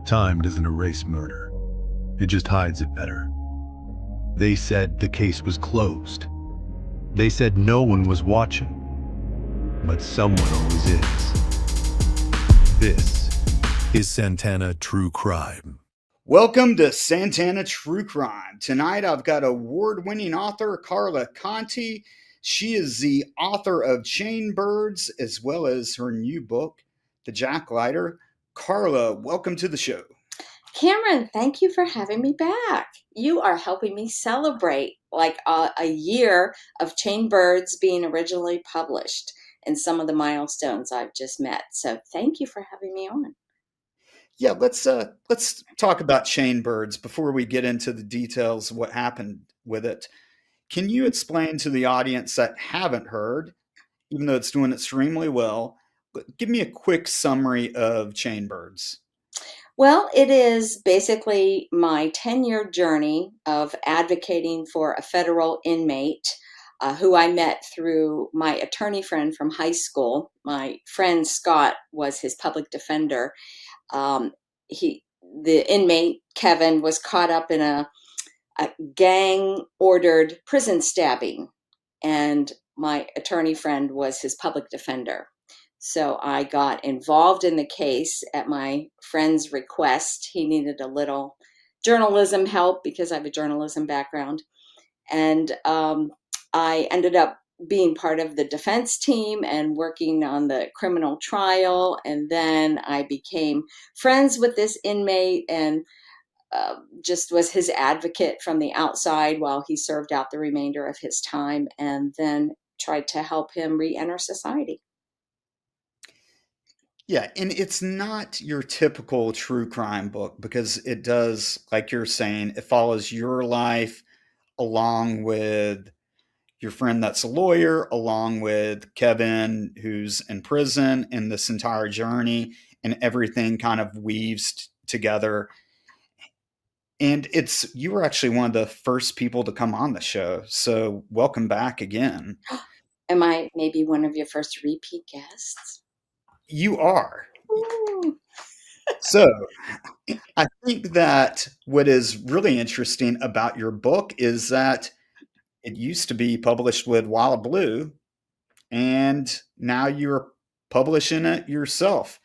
Time doesn't erase murder. It just hides it better. They said the case was closed. They said no one was watching. But someone always is. This is Santana True Crime. Welcome to Santana True Crime. Tonight I've got award-winning author Carla Conti. She is the author of Chain Birds as well as her new book, The Jacklighter. Carla, welcome to the show. Cameron, thank you for having me back. You are helping me celebrate like a year of Chain Birds being originally published and some of the milestones I've just met. So thank you for having me on. Yeah, let's talk about Chain Birds before we get into the details of what happened with it. Can you explain to the audience that haven't heard, even though it's doing extremely well, but give me a quick summary of Chain Birds? Well, it is basically my 10-year journey of advocating for a federal inmate who I met through my attorney friend from high school. My friend Scott was his public defender. Um, the inmate, Kevin, was caught up in a gang ordered prison stabbing, and my attorney friend was his public defender. So I got involved in the case at my friend's request. He needed a little journalism help because I have a journalism background. And I ended up being part of the defense team and working on the criminal trial. And then I became friends with this inmate and just was his advocate from the outside while he served out the remainder of his time, and then tried to help him re-enter society. Yeah, and it's not your typical true crime book because it does, like you're saying, it follows your life along with your friend that's a lawyer, along with Kevin who's in prison, and this entire journey, and everything kind of weaves together. And it's you were actually one of the first people to come on the show, so welcome back again. Am I maybe one of your first repeat guests? You are. Ooh. So I think that what is really interesting about your book is that it used to be published with Wild Blue, and now you're publishing it yourself.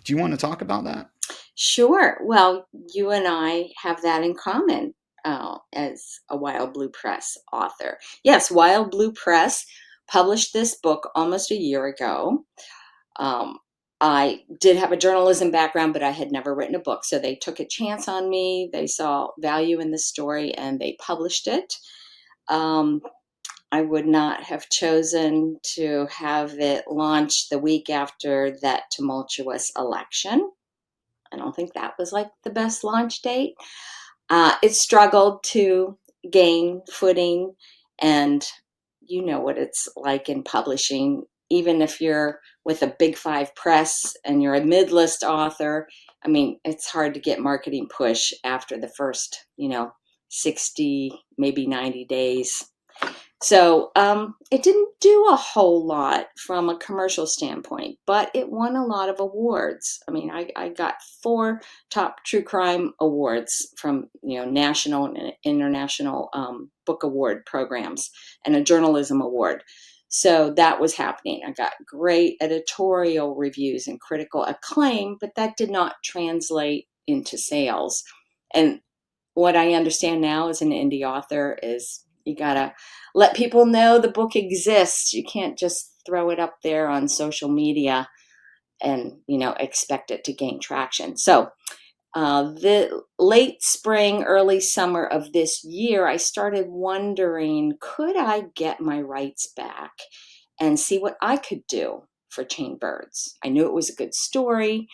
Do you want to talk about that? Sure. Well, you and I have that in common as a Wild Blue Press author. Yes, Wild Blue Press published this book almost a year ago. Um, I did have a journalism background, but I had never written a book. So they took a chance on me. They saw value in the story and they published it. Um, I would not have chosen to have it launch the week after that tumultuous election. I don't think that was like the best launch date. It struggled to gain footing, and you know what it's like in publishing. Even if you're with a big five press and you're a mid-list author, I mean, it's hard to get marketing push after the first, 60, maybe 90 days. So it didn't do a whole lot from a commercial standpoint, but it won a lot of awards. I mean, I got 4 top true crime awards from national and international book award programs, and a journalism award. So that was happening. I got great editorial reviews and critical acclaim, but that did not translate into sales. And what I understand now as an indie author is you gotta let people know the book exists. You can't just throw it up there on social media and expect it to gain traction. So the late spring, early summer of this year, I started wondering, could I get my rights back and see what I could do for Chain Birds? I knew it was a good story.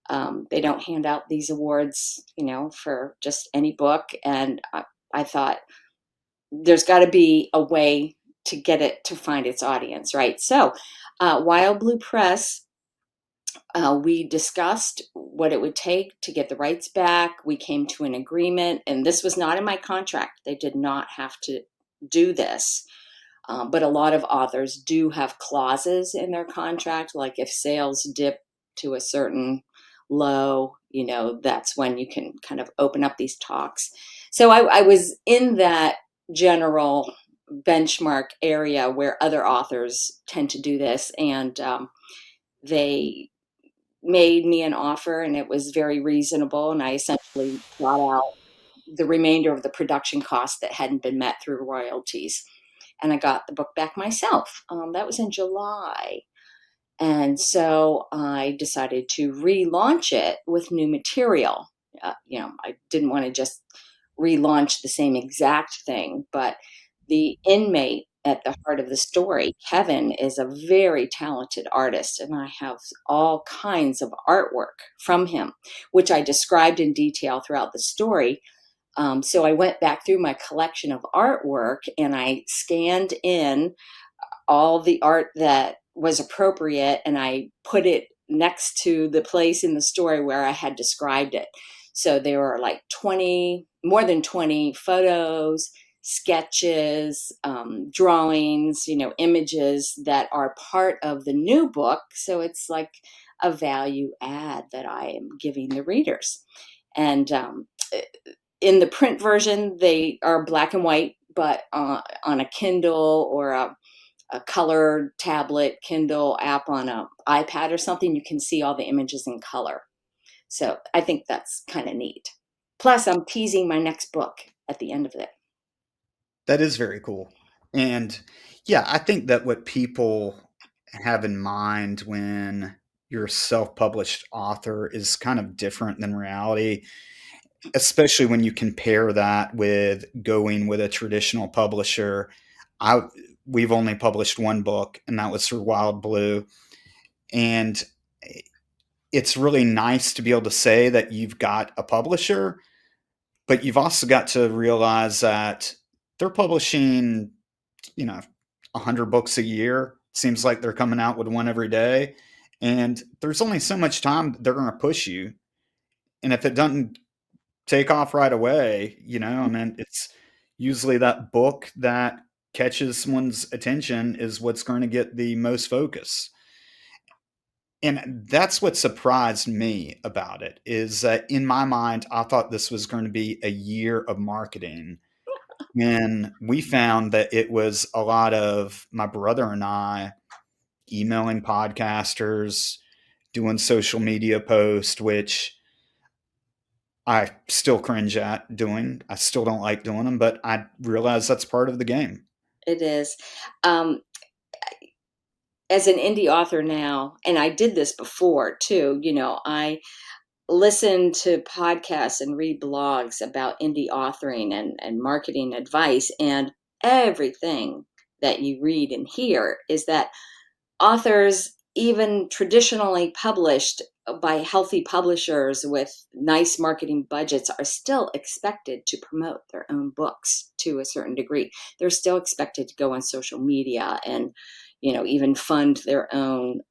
They don't hand out these awards, for just any book. And I thought there's got to be a way to get it to find its audience, right? So, Wild Blue Press, we discussed what it would take to get the rights back. We came to an agreement, and this was not in my contract. They did not have to do this. But a lot of authors do have clauses in their contract, like if sales dip to a certain low, that's when you can kind of open up these talks. So I was in that general benchmark area where other authors tend to do this, and they made me an offer, and it was very reasonable, and I essentially got out the remainder of the production costs that hadn't been met through royalties, and I got the book back myself. That was in July. And so I decided to relaunch it with new material. I didn't want to just relaunch the same exact thing, but the inmate at the heart of the story, Kevin, is a very talented artist, and I have all kinds of artwork from him, which I described in detail throughout the story. So I went back through my collection of artwork and I scanned in all the art that was appropriate, and I put it next to the place in the story where I had described it. So there were like more than 20 photos, sketches, drawings, images that are part of the new book. So it's like a value add that I am giving the readers. And in the print version, they are black and white, but on a Kindle or a colored tablet Kindle app on an iPad or something, you can see all the images in color. So I think that's kind of neat. Plus, I'm teasing my next book at the end of it. That is very cool. And yeah, I think that what people have in mind when you're a self-published author is kind of different than reality, especially when you compare that with going with a traditional publisher. I We've only published one book, and that was through Wild Blue. And it's really nice to be able to say that you've got a publisher, but you've also got to realize that they're publishing, 100 books a year. Seems like they're coming out with one every day. And there's only so much time they're going to push you. And if it doesn't take off right away, I mean, it's usually that book that catches someone's attention is what's going to get the most focus. And that's what surprised me about it, is that in my mind, I thought this was going to be a year of marketing. And we found that it was a lot of my brother and I emailing podcasters, doing social media posts, which I still cringe at doing. I still don't like doing them, but I realize that's part of the game. It is. Um, as an indie author now, and I did this before too, I listen to podcasts and read blogs about indie authoring and marketing advice, and everything that you read and hear is that authors, even traditionally published by healthy publishers with nice marketing budgets, are still expected to promote their own books to a certain degree. They're still expected to go on social media and, even fund their own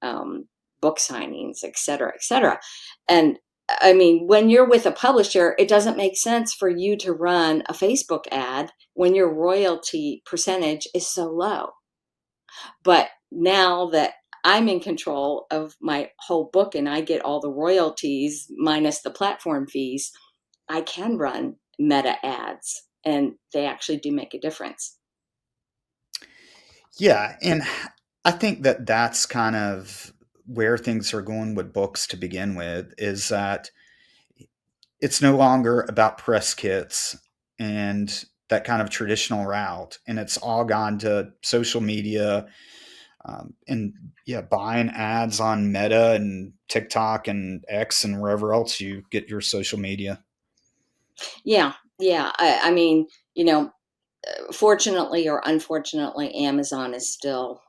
book signings, et cetera, et cetera. And I mean, when you're with a publisher, it doesn't make sense for you to run a Facebook ad when your royalty percentage is so low. But now that I'm in control of my whole book and I get all the royalties minus the platform fees, I can run meta ads, and they actually do make a difference. Yeah. And I think that that's kind of where things are going with books to begin with, is that it's no longer about press kits and that kind of traditional route. And it's all gone to social media, and yeah, buying ads on Meta and TikTok and X and wherever else you get your social media. Yeah, yeah. I mean, fortunately or unfortunately, Amazon is still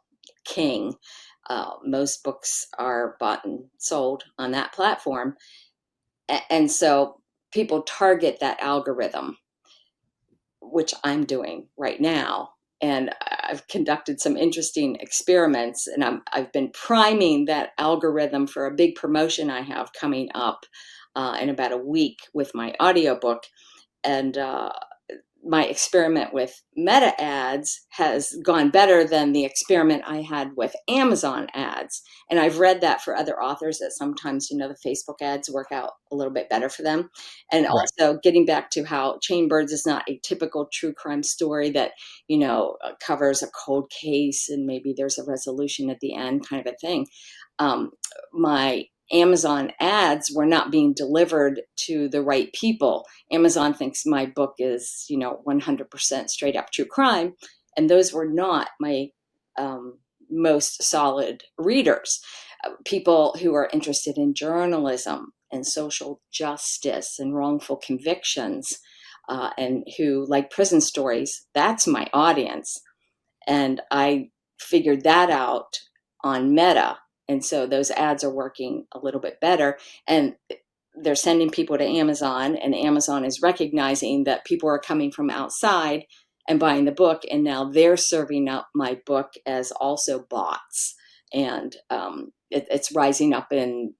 king. Most books are bought and sold on that platform. And so people target that algorithm, which I'm doing right now. And I've conducted some interesting experiments, and I've been priming that algorithm for a big promotion I have coming up in about a week with my audiobook. And my experiment with Meta ads has gone better than the experiment I had with Amazon ads. And I've read that for other authors that sometimes, the Facebook ads work out a little bit better for them. And Right. also getting back to how Chain Birds is not a typical true crime story that, covers a cold case and maybe there's a resolution at the end kind of a thing. My Amazon ads were not being delivered to the right people. Amazon thinks my book is, 100% straight up true crime. And those were not my most solid readers. People who are interested in journalism and social justice and wrongful convictions, and who like prison stories. That's my audience. And I figured that out on Meta. And so those ads are working a little bit better. And they're sending people to Amazon, and Amazon is recognizing that people are coming from outside and buying the book. And now they're serving up my book as also bots. And it's rising up in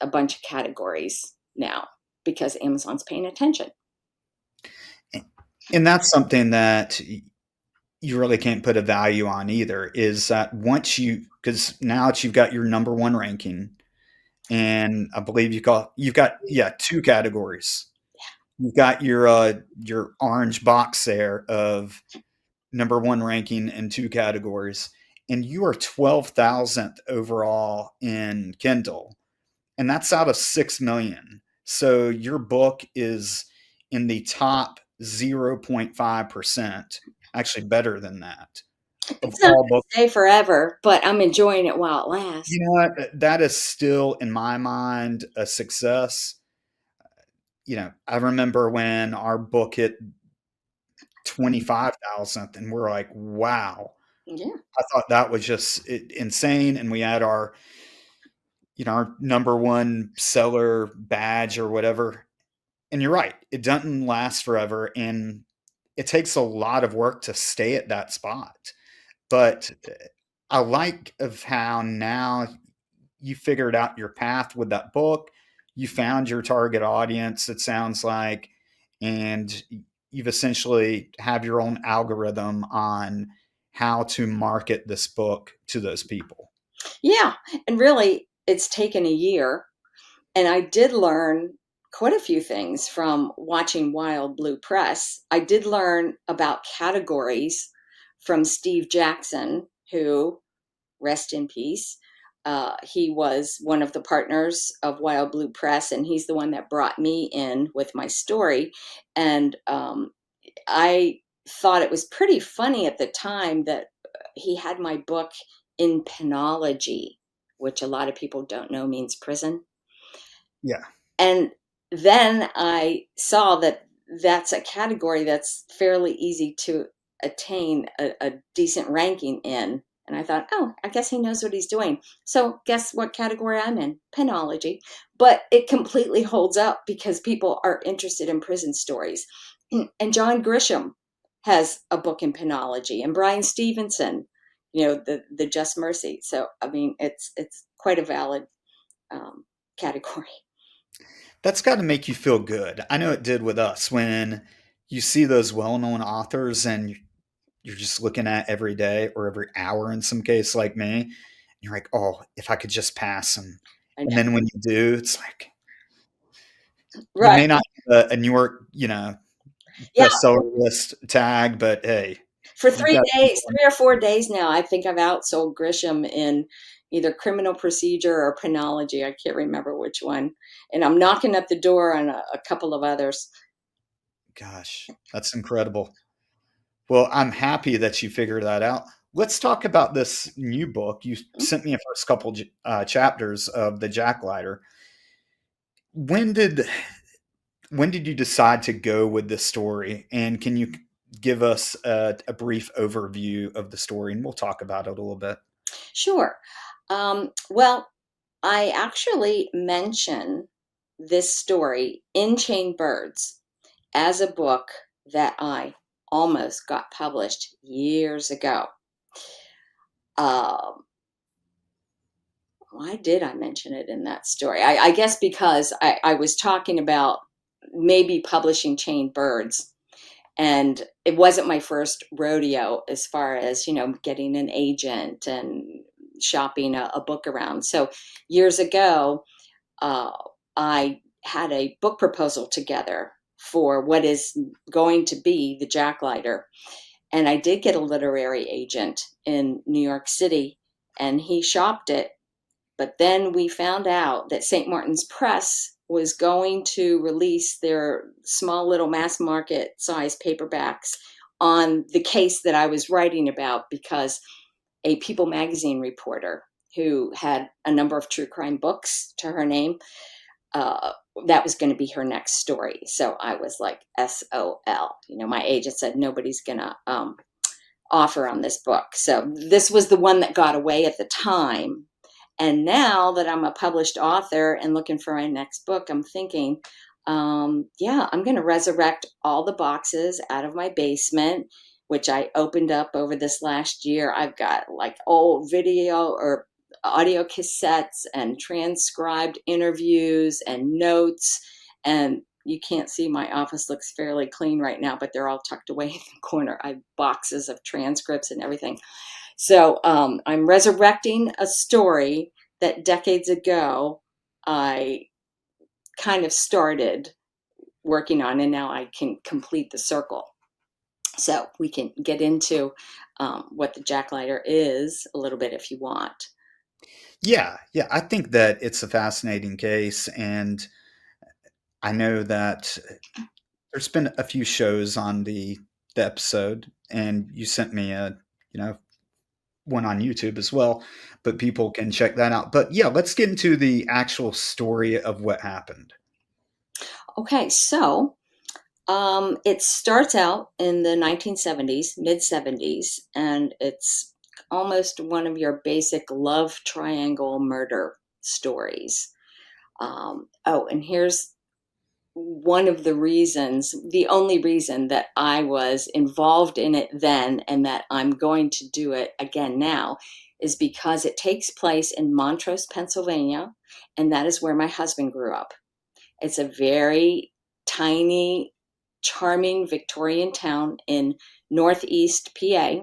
a bunch of categories now because Amazon's paying attention. And that's something that you really can't put a value on either, is that because now that you've got your number one ranking, and I believe you've got, yeah, two categories. You've got your orange box there of number one ranking in two categories, and you are 12,000th overall in Kindle, and that's out of 6 million. So your book is in the top 0.5%, actually better than that, of It's not all going to books. stay forever, but I'm enjoying it while it lasts. You know what? That is still, in my mind, a success. I remember when our book hit 25,000th, and we're like, wow. Yeah. I thought that was just insane. And we had our number one seller badge or whatever. And you're right, it doesn't last forever. And it takes a lot of work to stay at that spot. But I like of how now you figured out your path with that book. You found your target audience, it sounds like, and you've essentially have your own algorithm on how to market this book to those people. Yeah. And really, it's taken a year. And I did learn quite a few things from watching Wild Blue Press. I did learn about categories from Steve Jackson, who, rest in peace, he was one of the partners of Wild Blue Press, and he's the one that brought me in with my story. And I thought it was pretty funny at the time that he had my book in penology, which a lot of people don't know means prison. Yeah. And then I saw that that's a category that's fairly easy to attain a decent ranking in. And I thought, oh, I guess he knows what he's doing. So guess what category I'm in? Penology. But it completely holds up because people are interested in prison stories. And John Grisham has a book in penology, and Brian Stevenson, the Just Mercy. So I mean, it's quite a valid category. That's got to make you feel good. I know it did with us when you see those well-known authors and you're just looking at every day or every hour in some case, like me. And you're like, oh, if I could just pass them. I And know. then when you do, it's like you Right. may not have a New York, Yeah. bestseller list tag, but hey, For you've 3 got days, people. 3 or 4 days now, I think I've outsold Grisham in either criminal procedure or penology. I can't remember which one. And I'm knocking at the door on a couple of others. Gosh, that's incredible. Well, I'm happy that you figured that out. Let's talk about this new book. You sent me a first couple chapters of the Jacklighter. When did when did you decide to go with this story? And can you give us a brief overview of the story? And we'll talk about it a little bit. Sure. Well, I actually mention this story in Chained Birds as a book that I almost got published years ago. Um, Why did I mention it in that story? I guess because I was talking about maybe publishing Chained Birds. And it wasn't my first rodeo as far as, getting an agent and shopping a book around. So years ago, uh, I had a book proposal together for what is going to be the Jacklighter. And I did get a literary agent in New York City, and he shopped it. But then we found out that St. Martin's Press was going to release their small little mass market size paperbacks on the case that I was writing about, because a People magazine reporter who had a number of true crime books to her name, uh, that was going to be her next story. So I was like, SOL. My agent said nobody's going to offer on this book. So this was the one that got away at the time. And now that I'm a published author and looking for my next book, I'm thinking, yeah, I'm going to resurrect all the boxes out of my basement, which I opened up over this last year. I've got like old video or audio cassettes and transcribed interviews and notes. And you can't see, my office looks fairly clean right now, but they're all tucked away in the corner. I have boxes of transcripts and everything. So I'm resurrecting a story that decades ago I kind of started working on, and now I can complete the circle. So we can get into what the Jacklighter is a little bit if you want. Yeah, yeah, I think that it's a fascinating case, and I know that there's been a few shows on the episode, and you sent me a one on YouTube as well, but people can check that out. But yeah, let's get into the actual story of what happened. Okay, so it starts out in the 1970s, mid 70s, and it's almost one of your basic love triangle murder stories. Oh, and here's one of the reasons, the only reason that I was involved in it then and that I'm going to do it again now, is because it takes place in Montrose, Pennsylvania, and that is where my husband grew up. It's a very tiny, charming Victorian town in Northeast PA,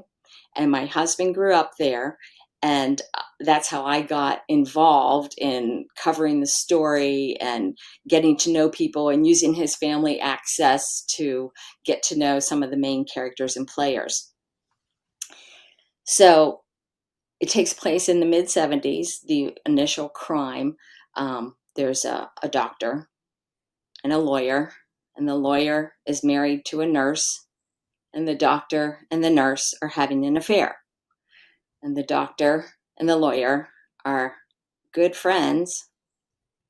and my husband grew up there. And that's how I got involved in covering the story and getting to know people and using his family access to get to know some of the main characters and players. So it takes place in the mid 70s, the initial crime. There's a doctor and a lawyer, and the lawyer is married to a nurse, and the doctor and the nurse are having an affair. And the doctor and the lawyer are good friends,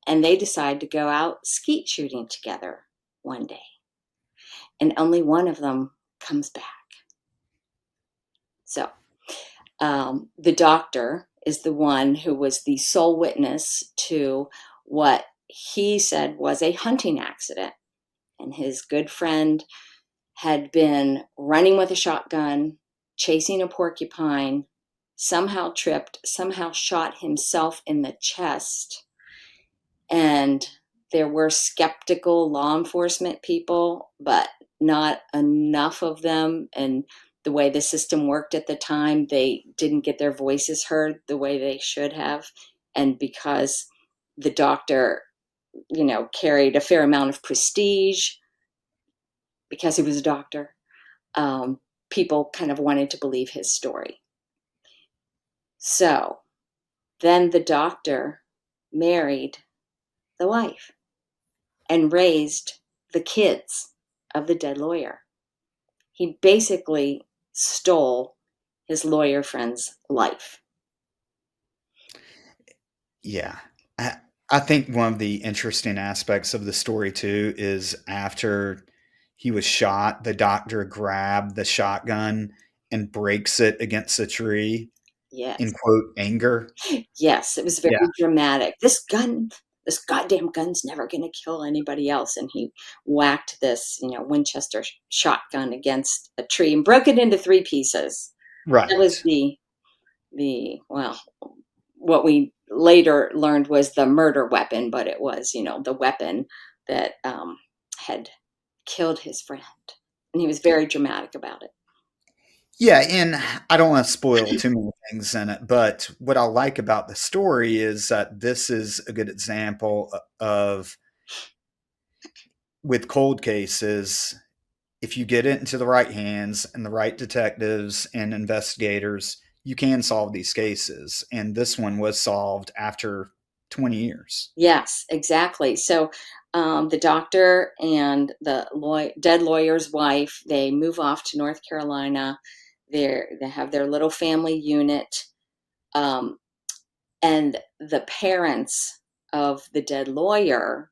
and they decide to go out skeet shooting together one day. And only one of them comes back. So the doctor is the one who was the sole witness to what he said was a hunting accident. And his good friend had been running with a shotgun, chasing a porcupine, somehow tripped, somehow shot himself in the chest. And there were skeptical law enforcement people, but not enough of them. And the way the system worked at the time, they didn't get their voices heard the way they should have. And because the doctor, carried a fair amount of prestige because he was a doctor, people kind of wanted to believe his story. So then the doctor married the wife and raised the kids of the dead lawyer. He basically stole his lawyer friend's life. Yeah. I think one of the interesting aspects of the story too is after he was shot, the doctor grabbed the shotgun and breaks it against a tree in Yes. quote anger. Yes, it was very Yeah, dramatic. This goddamn gun's never going to kill anybody else. And he whacked this, Winchester shotgun against a tree and broke it into 3 pieces. That was right. well, what we later learned was the murder weapon, but it was, the weapon that had killed his friend. And he was very dramatic about it. Yeah, and I don't want to spoil too many things in it, but what I like about the story is that this is a good example of, with cold cases, if you get it into the right hands and the right detectives and investigators, you can solve these cases. And this one was solved after 20 years. Yes, exactly. So the doctor and the dead lawyer's wife, they move off to North Carolina. They have their little family unit. Um, and the parents of the dead lawyer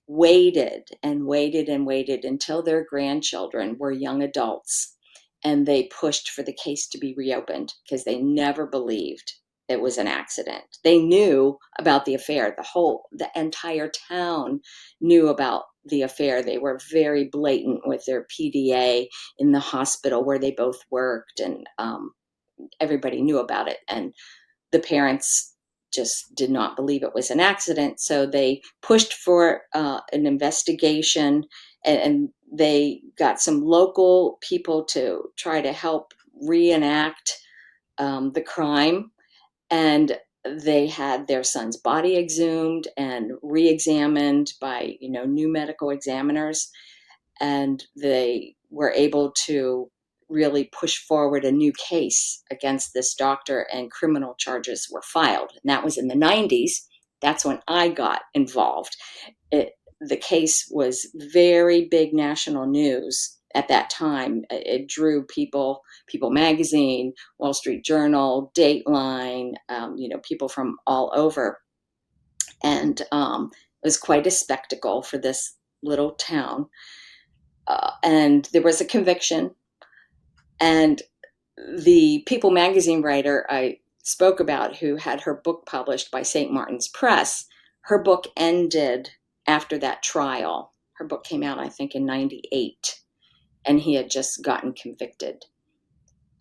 waited and waited and waited until their grandchildren were young adults, and they pushed for the case to be reopened because they never believed it was an accident. They knew about the affair. The entire town knew about the affair. They were very blatant with their PDA in the hospital where they both worked, and everybody knew about it. And the parents just did not believe it was an accident. So they pushed for an investigation, and they got some local people to try to help reenact the crime. And they had their son's body exhumed and re-examined by new medical examiners, and they were able to really push forward a new case against this doctor, and criminal charges were filed. And that was in the 90s. That's when I got involved. The case was very big national news at that time. It drew People Magazine, Wall Street Journal, Dateline, people from all over. And it was quite a spectacle for this little town. And there was a conviction. And the People magazine writer I spoke about, who had her book published by St. Martin's Press, her book ended after that trial. Her book came out, I think, in 98, and he had just gotten convicted.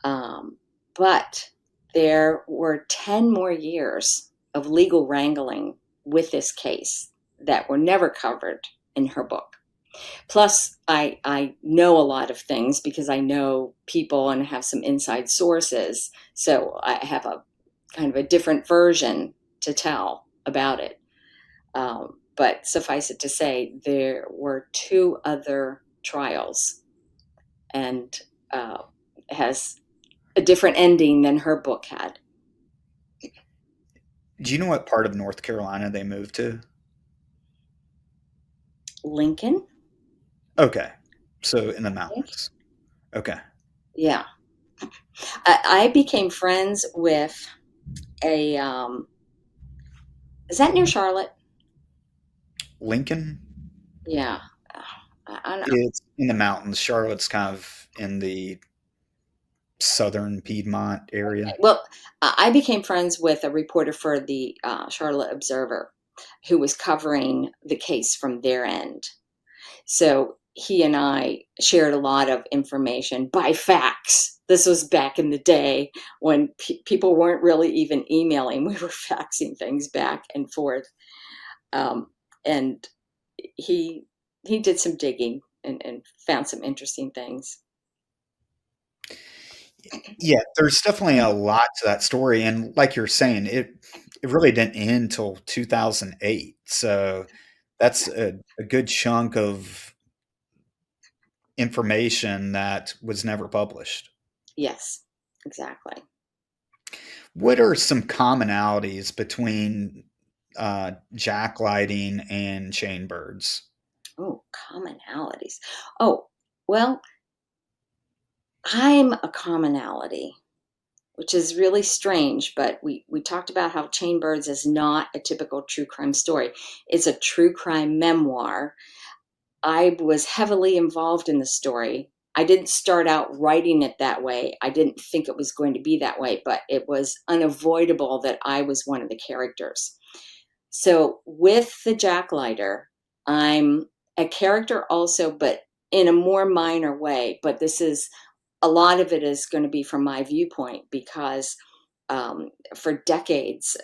But there were 10 more years of legal wrangling with this case that were never covered in her book. Plus, I know a lot of things because I know people and have some inside sources. So I have a kind of a different version to tell about it. But suffice it to say, there were 2 other trials, and has a different ending than her book had. Do you know what part of North Carolina they moved to? Lincoln, Okay. So in the I think. mountains. Okay. Yeah. I became friends with a, is that near Charlotte? Lincoln? Yeah. I don't know. It's in the mountains. Charlotte's kind of in the southern Piedmont area. Well, I became friends with a reporter for the Charlotte Observer who was covering the case from their end. So he and I shared a lot of information by fax. This was back in the day when people weren't really even emailing. We were faxing things back and forth. Um, and he did some digging and found some interesting things. Yeah, there's definitely a lot to that story, and like you're saying, it really didn't end till 2008, so that's a good chunk of information that was never published. Yes, exactly. What are some commonalities between, jacklighting and chainbirds? Oh, commonalities. Oh, well, I'm a commonality, which is really strange, but we talked about how Chain Birds is not a typical true crime story. It's a true crime memoir. I was heavily involved in the story. I didn't start out writing it that way. I didn't think it was going to be that way, but it was unavoidable that I was one of the characters. So with the Jacklighter, I'm a character also, but in a more minor way. But this is a lot of it is going to be from my viewpoint because for decades,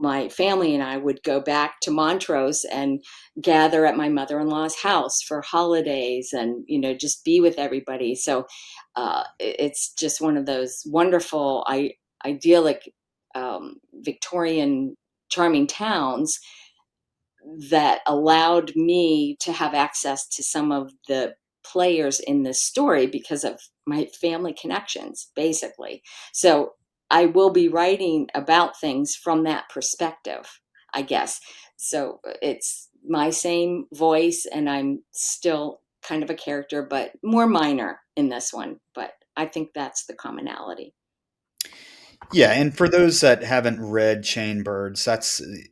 my family and I would go back to Montrose and gather at my mother-in-law's house for holidays and, just be with everybody. So it's just one of those wonderful, idyllic Victorian charming towns that allowed me to have access to some of the players in this story because of my family connections, basically. So I will be writing about things from that perspective, I guess. So it's my same voice, and I'm still kind of a character, but more minor in this one. But I think that's the commonality. Yeah, and for those that haven't read Chain Birds,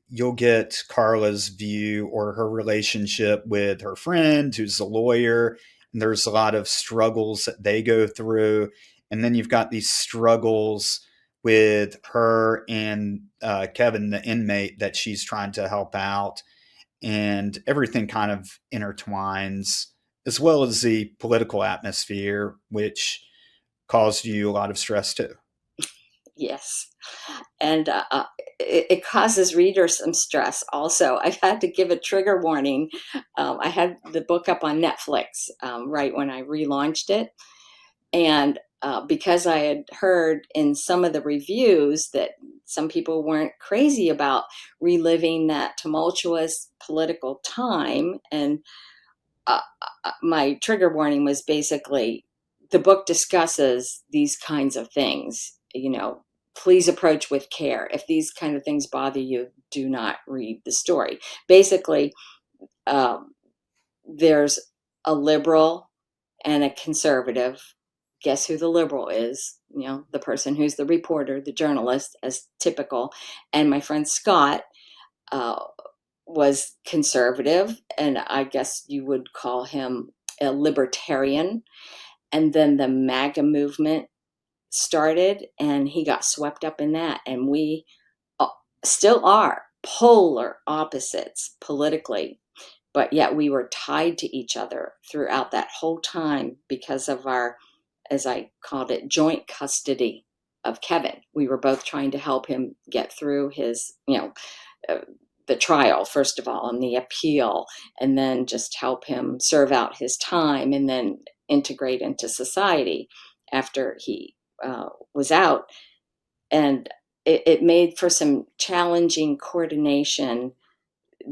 you'll get Carla's view or her relationship with her friend who's a lawyer, and there's a lot of struggles that they go through, and then you've got these struggles with her and Kevin, the inmate that she's trying to help out, and everything kind of intertwines, as well as the political atmosphere, which caused you a lot of stress too. Yes. And it causes readers some stress also. I've had to give a trigger warning. I had the book up on Netflix right when I relaunched it. And because I had heard in some of the reviews that some people weren't crazy about reliving that tumultuous political time, and my trigger warning was basically the book discusses these kinds of things. Please approach with care. If these kind of things bother you, do not read the story. Basically, um, there's a liberal and a conservative. Guess who the liberal is? The person who's the reporter, the journalist, as typical. And my friend Scott uh, was conservative, and I guess you would call him a libertarian. And then the MAGA movement started, and he got swept up in that. And we still are polar opposites politically, but yet we were tied to each other throughout that whole time because of our, as I called it, joint custody of Kevin. We were both trying to help him get through his, uh, the trial, first of all, and the appeal, and then just help him serve out his time and then integrate into society after he was out. And it made for some challenging coordination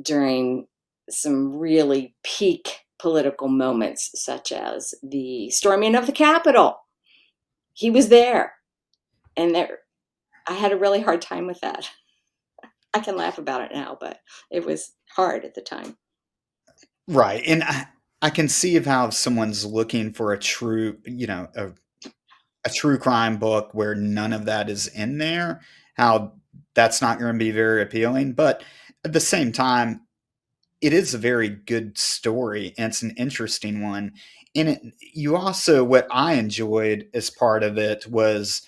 during some really peak political moments, such as the storming of the Capitol. He was there, and I had a really hard time with that. I can laugh about it now, but it was hard at the time. Right. And I can see of how if someone's looking for a true, a true crime book where none of that is in there, how that's not going to be very appealing. But at the same time, it is a very good story and it's an interesting one. And you also, what I enjoyed as part of it was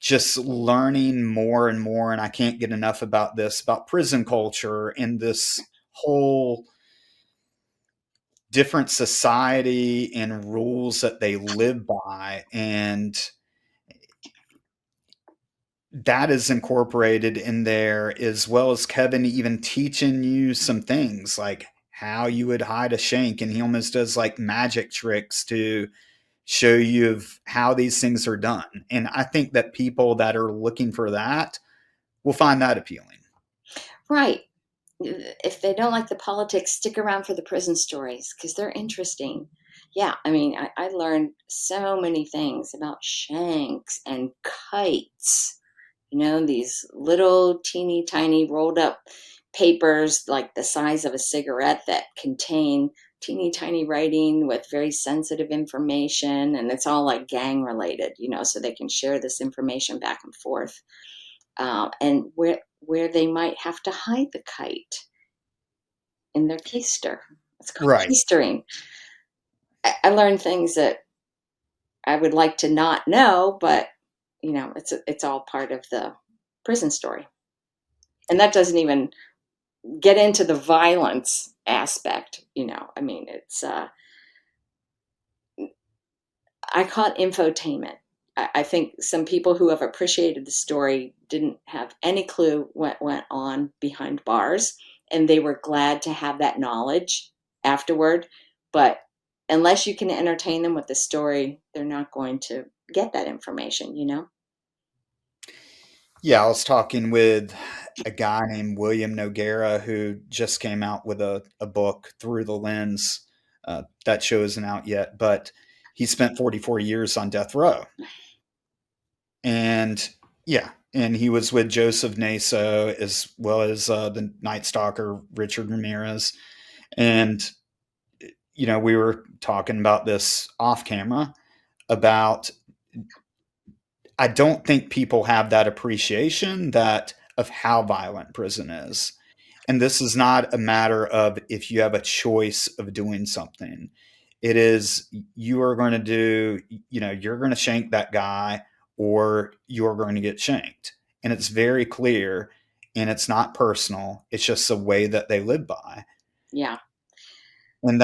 just learning more and more. And I can't get enough about this, about prison culture and this whole different society and rules that they live by, and that is incorporated in there, as well as Kevin even teaching you some things like how you would hide a shank, and he almost does like magic tricks to show you of how these things are done. And I think that people that are looking for that will find that appealing. Right. If they don't like the politics, stick around for the prison stories because they're interesting. Yeah, I mean, I learned so many things about shanks and kites. These little teeny tiny rolled up papers like the size of a cigarette that contain teeny tiny writing with very sensitive information. And it's all like gang related, so they can share this information back and forth. And where they might have to hide the kite in their keister. It's called Right. keistering. I learned things that I would like to not know, but it's all part of the prison story. And that doesn't even get into the violence aspect. I mean, it's I call it infotainment. I think some people who have appreciated the story didn't have any clue what went on behind bars, and they were glad to have that knowledge afterward. But unless you can entertain them with the story, they're not going to get that information, you know? Yeah, I was talking with a guy named William Noguera who just came out with a book, Through the Lens. That show isn't out yet, but he spent 44 years on death row. And yeah, and he was with Joseph Naso as well as the Night Stalker, Richard Ramirez. And, we were talking about this off camera about I don't think people have that appreciation that of how violent prison is. And this is not a matter of if you have a choice of doing something. It is you are going to do, you're going to shank that guy or you're going to get shanked. And it's very clear and it's not personal. It's just a way that they live by. Yeah. And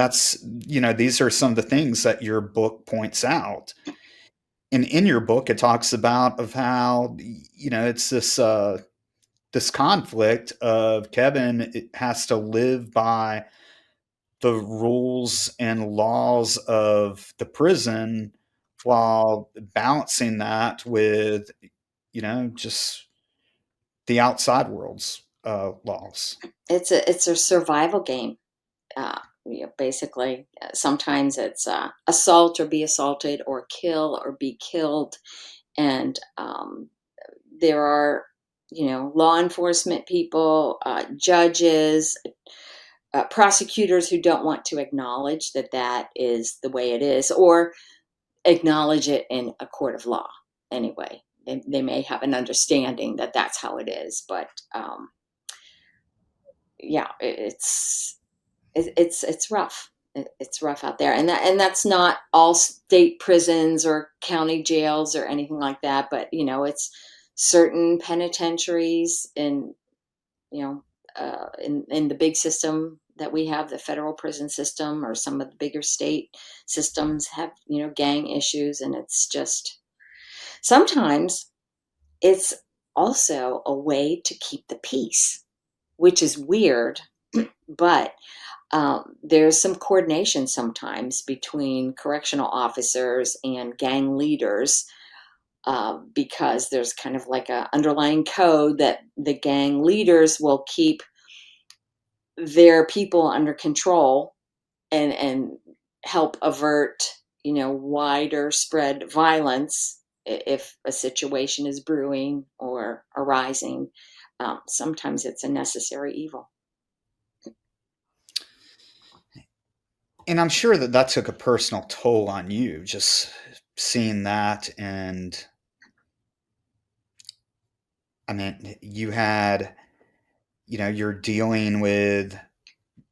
these are some of the things that your book points out. And in your book, it talks about of how, it's this conflict of Kevin has to live by the rules and laws of the prison while balancing that with, just the outside world's laws. It's a survival game. Basically, sometimes it's assault or be assaulted, or kill or be killed. And there are, law enforcement people, judges, prosecutors who don't want to acknowledge that that is the way it is, or acknowledge it in a court of law anyway. They may have an understanding that that's how it is, but yeah, it's rough. It's rough out there, and that's not all state prisons or county jails or anything like that. But it's certain penitentiaries in in the big system that we have, the federal prison system, or some of the bigger state systems have gang issues, and it's just sometimes it's also a way to keep the peace, which is weird, but there's some coordination sometimes between correctional officers and gang leaders, because there's kind of like a underlying code that the gang leaders will keep their people under control and help avert wider spread violence if a situation is brewing or arising. Sometimes it's a necessary evil. And I'm sure that that took a personal toll on you, just seeing that. And I mean, you're dealing with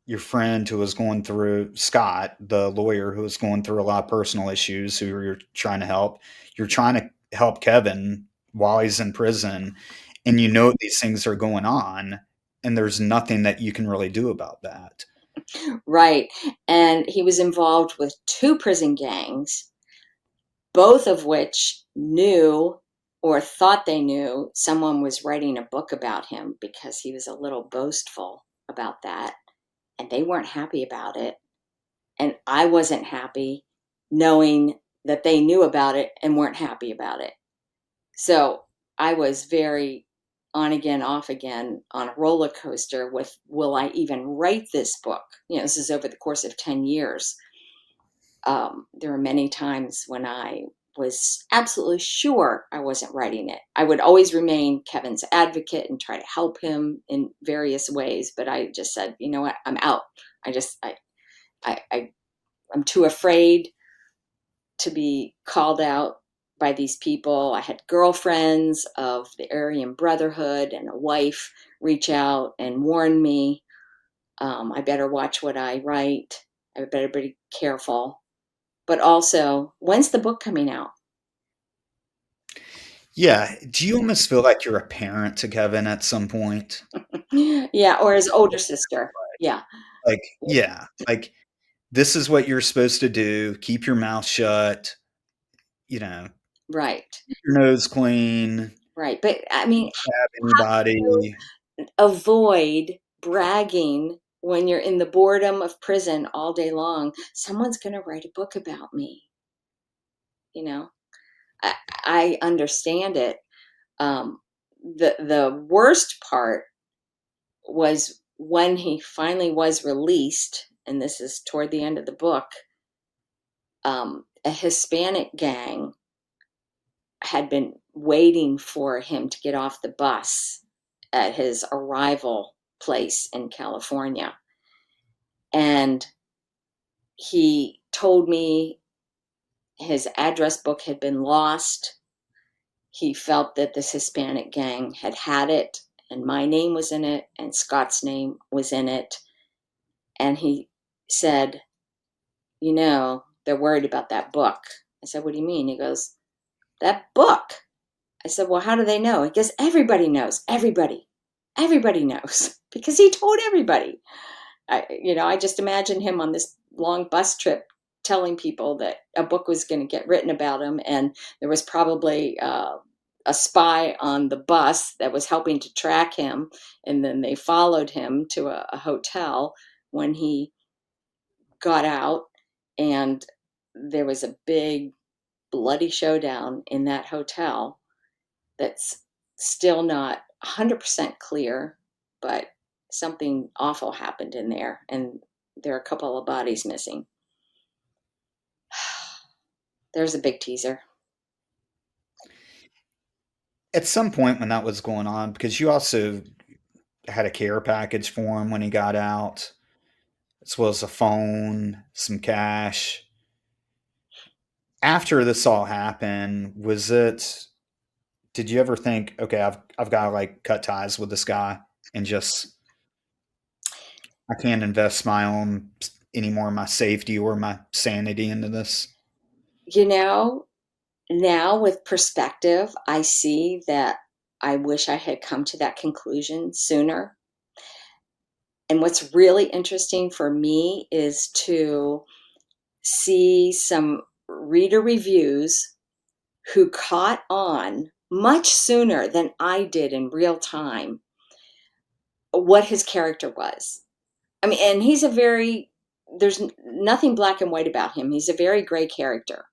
your friend who was going through, Scott, the lawyer who was going through a lot of personal issues, who you're trying to help. You're trying to help Kevin while he's in prison, and these things are going on, and there's nothing that you can really do about that. Right. And he was involved with two prison gangs, both of which knew or thought they knew someone was writing a book about him because he was a little boastful about that. And they weren't happy about it. And I wasn't happy knowing that they knew about it and weren't happy about it. So I was very on again, off again on a roller coaster with, will I even write this book? This is over the course of 10 years. There were many times when I was absolutely sure I wasn't writing it. I would always remain Kevin's advocate and try to help him in various ways, but I just said, you know what, I'm out. I'm too afraid to be called out by these people. I had girlfriends of the Aryan Brotherhood and a wife reach out and warn me, I better watch what I write. I better be careful. But also, when's the book coming out? Yeah. Do you almost feel like you're a parent to Kevin at some point? Yeah, or his older sister. Yeah. Like, yeah, like this is what you're supposed to do. Keep your mouth shut, you know. Right. Your nose clean, Right. But I mean, stab anybody. avoid bragging when you're in the boredom of prison all day long. Someone's going to write a book about me. You know, I, I understand it. Um, the worst part was when he finally was released, and this is toward the end of the book. A Hispanic gang had been waiting for him to get off the bus at his arrival place in California. And he told me his address book had been lost. He felt that this Hispanic gang had it, and my name was in it, and Scott's name was in it. And he said, they're worried about that book. I said, what do you mean? He goes, that book. I said, well, how do they know? He goes, everybody knows. Everybody knows because he told everybody. I just imagine him on this long bus trip telling people that a book was going to get written about him, and there was probably a spy on the bus that was helping to track him, and then they followed him to a hotel when he got out, and there was a big bloody showdown in that hotel that's still not 100% clear, but something awful happened in there, and there are a couple of bodies missing. There's a big teaser. At some point when that was going on, because you also had a care package for him when he got out, as well as a phone, some cash. After this all happened, did you ever think, okay, I've got to like cut ties with this guy and just I can't invest my own any more of my safety or my sanity into this? You know, now with perspective, I see that I wish I had come to that conclusion sooner. And what's really interesting for me is to see some reader reviews who caught on much sooner than I did in real time what his character was. I mean, and there's nothing black and white about him. He's a very gray character,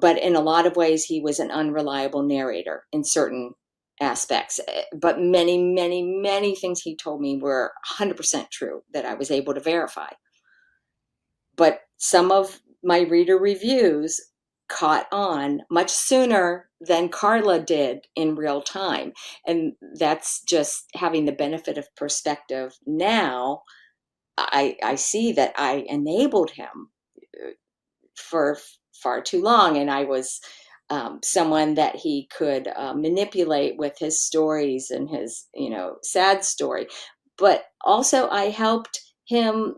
but in a lot of ways, he was an unreliable narrator in certain aspects. But many, many, many things he told me were 100% true that I was able to verify. But some of my reader reviews caught on much sooner than Carla did in real time. And that's just having the benefit of perspective now. I see that I enabled him for far too long, and I was someone that he could manipulate with his stories and his sad story. But also I helped him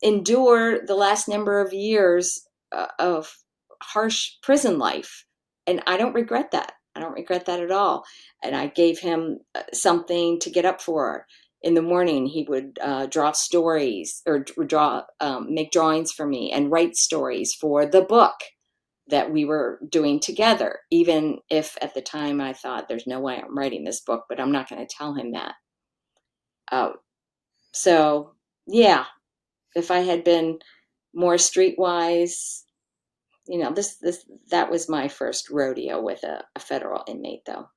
endure the last number of years of harsh prison life, and I don't regret that. I don't regret that at all. And I gave him something to get up for. In the morning, he would draw stories or make drawings for me and write stories for the book that we were doing together, even if at the time I thought there's no way I'm writing this book, but I'm not going to tell him that. uh, so yeah, if I had been more streetwise, this that was my first rodeo with a federal inmate, though.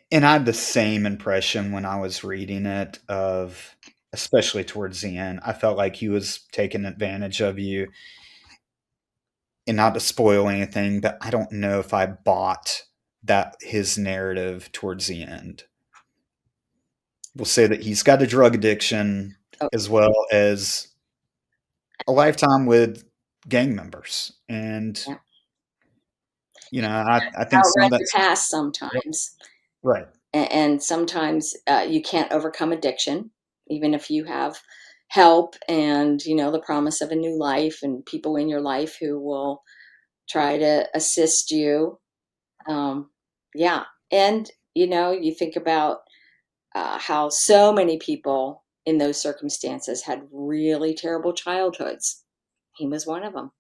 And I had the same impression when I was reading it of especially towards the end. I felt like he was taking advantage of you, and not to spoil anything, but I don't know if I bought that his narrative towards the end. We'll say that he's got a drug addiction Oh, as well as a lifetime with gang members. And, yeah. I think some Outrun of your that's past sometimes. right. And sometimes you can't overcome addiction, even if you have help and the promise of a new life and people in your life who will try to assist you. Yeah. And you think about how so many people in those circumstances had really terrible childhoods. He was one of them.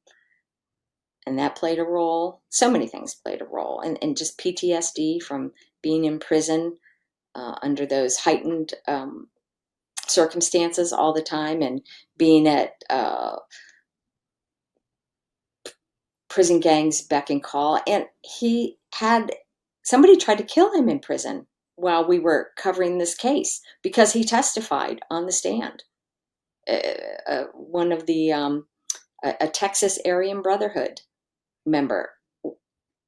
and that played a role. So many things played a role, and just PTSD from being in prison under those heightened circumstances all the time, and being at prison gangs beck and call. And he had somebody tried to kill him in prison while we were covering this case because he testified on the stand. One of the a Texas Aryan Brotherhood member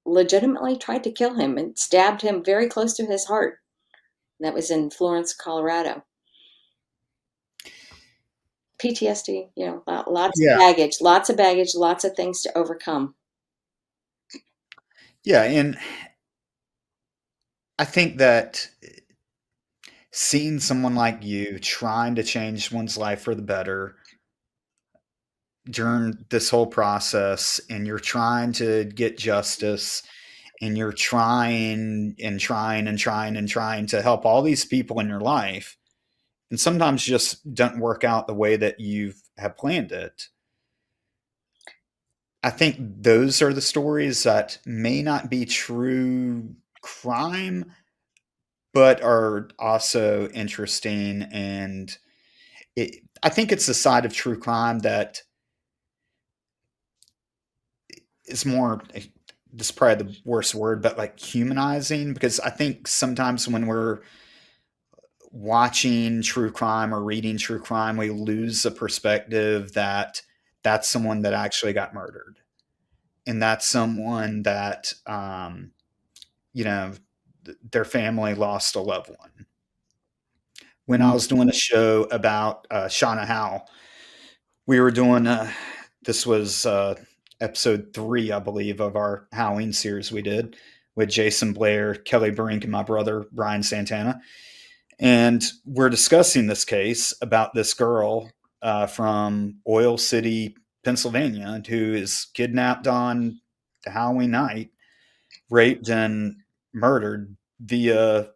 legitimately tried to kill him and stabbed him very close to his heart. That was in Florence, Colorado. PTSD, Yeah. lots of baggage, lots of things to overcome. Yeah. And I think that seeing someone like you trying to change one's life for the better during this whole process, and you're trying to get justice, and you're trying and trying and trying and trying to help all these people in your life, and sometimes just doesn't work out the way that you have planned it. I think those are the stories that may not be true crime, but are also interesting. And I think it's the side of true crime that is more, this is probably the worst word, but like humanizing, because I think sometimes when we're watching true crime or reading true crime, we lose the perspective that that's someone that actually got murdered. And that's someone that, you know, their family lost a loved one. When I was doing a show about Shauna Howe, we were doing, this was episode 3, I believe, of our Halloween series we did with Jason Blair, Kelly Brink, and my brother, Brian Santana. And we're discussing this case about this girl from Oil City, Pennsylvania, who is kidnapped on the Halloween night, raped and murdered via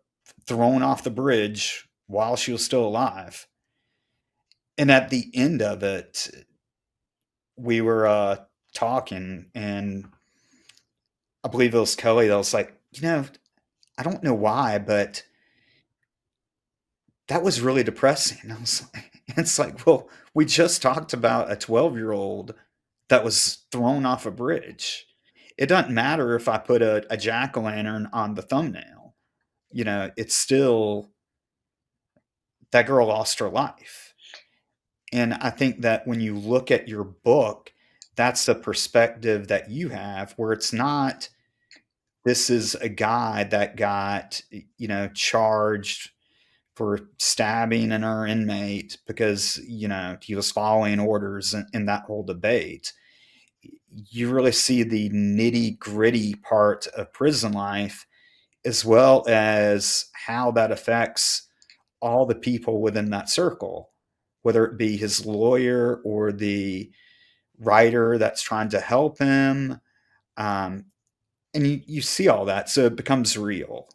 thrown off the bridge while she was still alive. And at the end of it, we were talking, and I believe it was Kelly that was like, I don't know why, but that was really depressing. I was like, it's like, well, we just talked about a 12-year-old that was thrown off a bridge. It doesn't matter if I put a jack-o'-lantern on the thumbnail. It's still, that girl lost her life. And I think that when you look at your book, that's the perspective that you have, where it's not, this is a guy that got, charged for stabbing an inmate because, he was following orders in that whole debate. You really see the nitty gritty part of prison life, as well as how that affects all the people within that circle, whether it be his lawyer or the writer that's trying to help him. And you see all that, so it becomes real.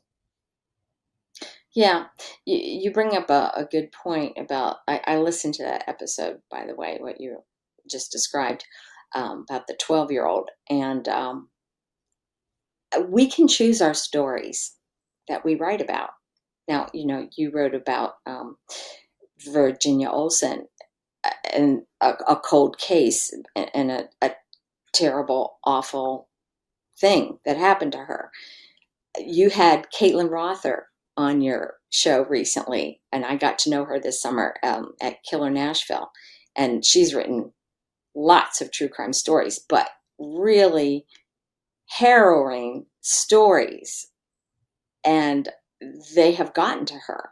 Yeah, you bring up a good point about. I listened to that episode, by the way, what you just described about the 12-year-old, and we can choose our stories that we write about. Now, you wrote about Virginia Olsen and a cold case and a terrible, awful thing that happened to her. You had Caitlin Rother on your show recently, and I got to know her this summer at Killer Nashville. And she's written lots of true crime stories, but really harrowing stories. And they have gotten to her.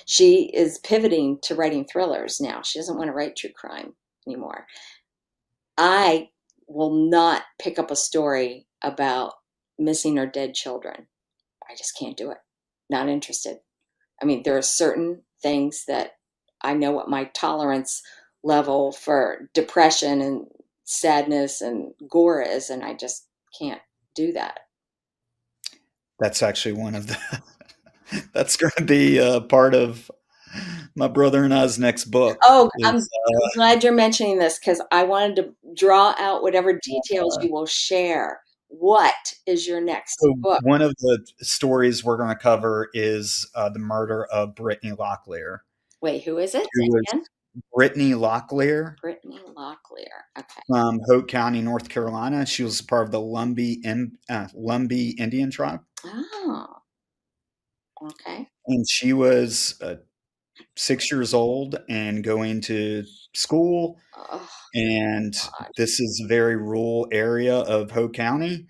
She is pivoting to writing thrillers now. She doesn't want to write true crime anymore. I will not pick up a story about missing or dead children. I just can't do it. Not interested. I mean, there are certain things that I know what my tolerance level for depression and sadness and gore is, and I just can't do that. That's actually one of the that's going to be part of My brother and I's next book Oh, I'm is glad you're mentioning this because I wanted to draw out whatever details you will share. What is your next so book? one of the stories we're going to cover is the murder of Brittany Locklear, Wait, who is it? Say who was again. Brittany Locklear Brittany Locklear. Okay. from Hope County, North Carolina. She was part of the Lumbee Indian tribe, Oh, okay. and she was 6 years old and going to school. Oh, And God. this is a very rural area of Hope County.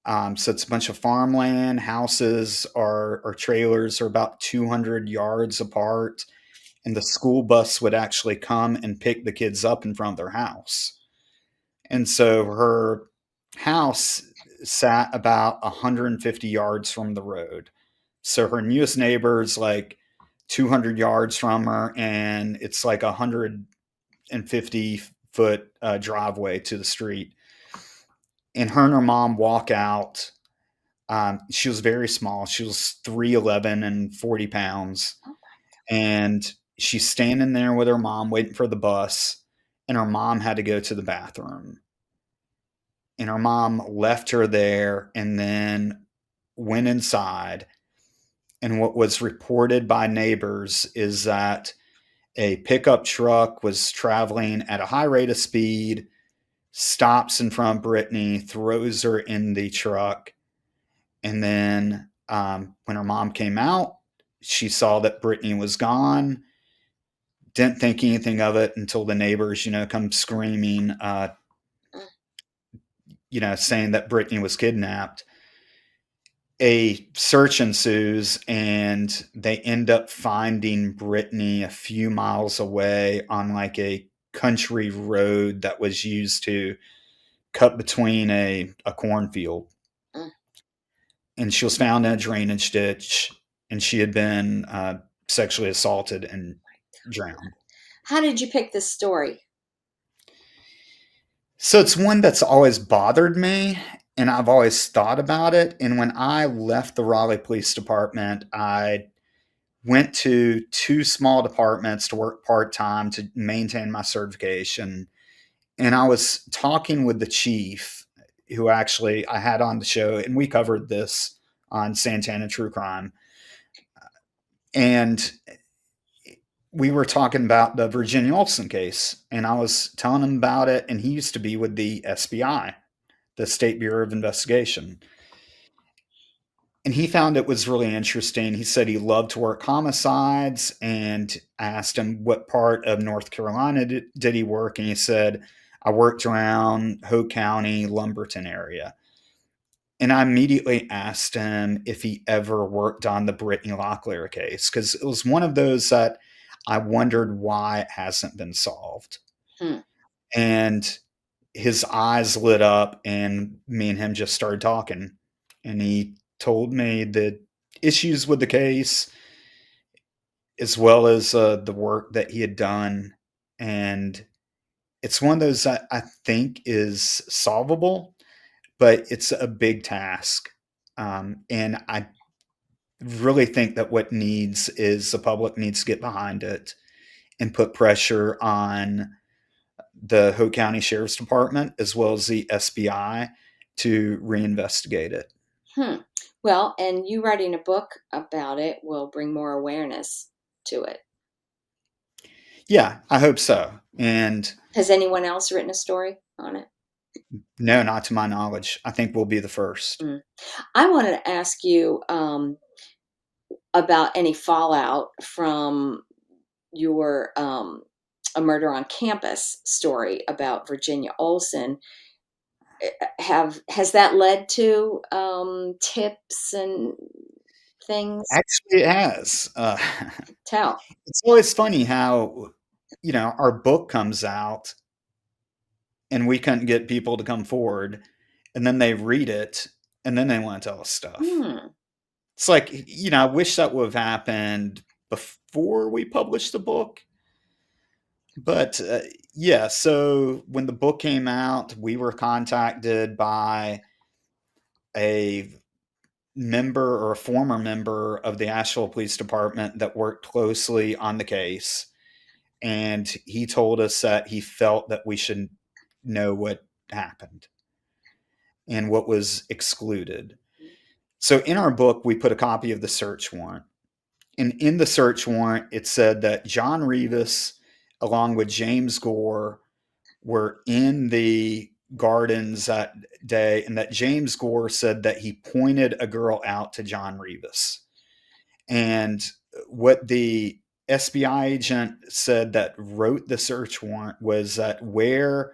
So it's a bunch of farmland. Houses or trailers are about 200 yards apart. And the school bus would actually come and pick the kids up in front of their house. And so her house sat about 150 yards from the road. So her newest neighbor is like 200 yards from her, and it's like 150-foot driveway to the street. And her and her mom walk out. She was very small. She was 3'11" and 40 pounds. Oh, And she's standing there with her mom waiting for the bus. And her mom had to go to the bathroom. And her mom left her there and then went inside. And what was reported by neighbors is that a pickup truck was traveling at a high rate of speed, stops in front of Brittany, throws her in the truck. And then when her mom came out, she saw that Brittany was gone. Didn't think anything of it until the neighbors, come screaming, mm, saying that Brittany was kidnapped. A search ensues, and they end up finding Brittany a few miles away on like a country road that was used to cut between a cornfield. mm. And she was found in a drainage ditch, and she had been sexually assaulted and drowned. How did you pick this story? So it's one that's always bothered me, and I've always thought about it. And when I left the Raleigh Police Department, I went to two small departments to work part time to maintain my certification. And I was talking with the chief, who actually I had on the show, and we covered this on Santana True Crime. And we were talking about the Virginia Olsen case, and I was telling him about it. And he used to be with the SBI, the State Bureau of Investigation. And he found it was really interesting. He said he loved to work homicides, and I asked him what part of North Carolina did he work, and he said, I worked around Hope County, Lumberton area. And I immediately asked him if he ever worked on the Brittany Locklear case, because it was one of those that I wondered why it hasn't been solved. Hmm. And his eyes lit up, and me and him just started talking. And he told me the issues with the case, as well as the work that he had done. And it's one of those that I think is solvable, but it's a big task. And I really think that what needs is the public needs to get behind it and put pressure on the Hope County Sheriff's Department as well as the SBI to reinvestigate it. Hmm. Well, and you writing a book about it will bring more awareness to it. Yeah, I hope so. And Has anyone else written a story on it? no, not to my knowledge. I think we'll be the first. Mm. I wanted to ask you about any fallout from your A Murder on Campus story about Virginia Olsen. Has that led to tips and things? Actually, it has. Tell. It's always funny how, our book comes out and we couldn't get people to come forward, and then they read it, and then they want to tell us stuff. Hmm. It's like, I wish that would have happened before we published the book. But yeah, so when the book came out, we were contacted by a member or a former member of the Asheville Police Department that worked closely on the case. And he told us that he felt that we should know what happened and what was excluded. So in our book, we put a copy of the search warrant. And in the search warrant, it said that John Revis, along with James Gore, were in the gardens that day, and that James Gore said that he pointed a girl out to John Revis. And what the SBI agent said that wrote the search warrant was that where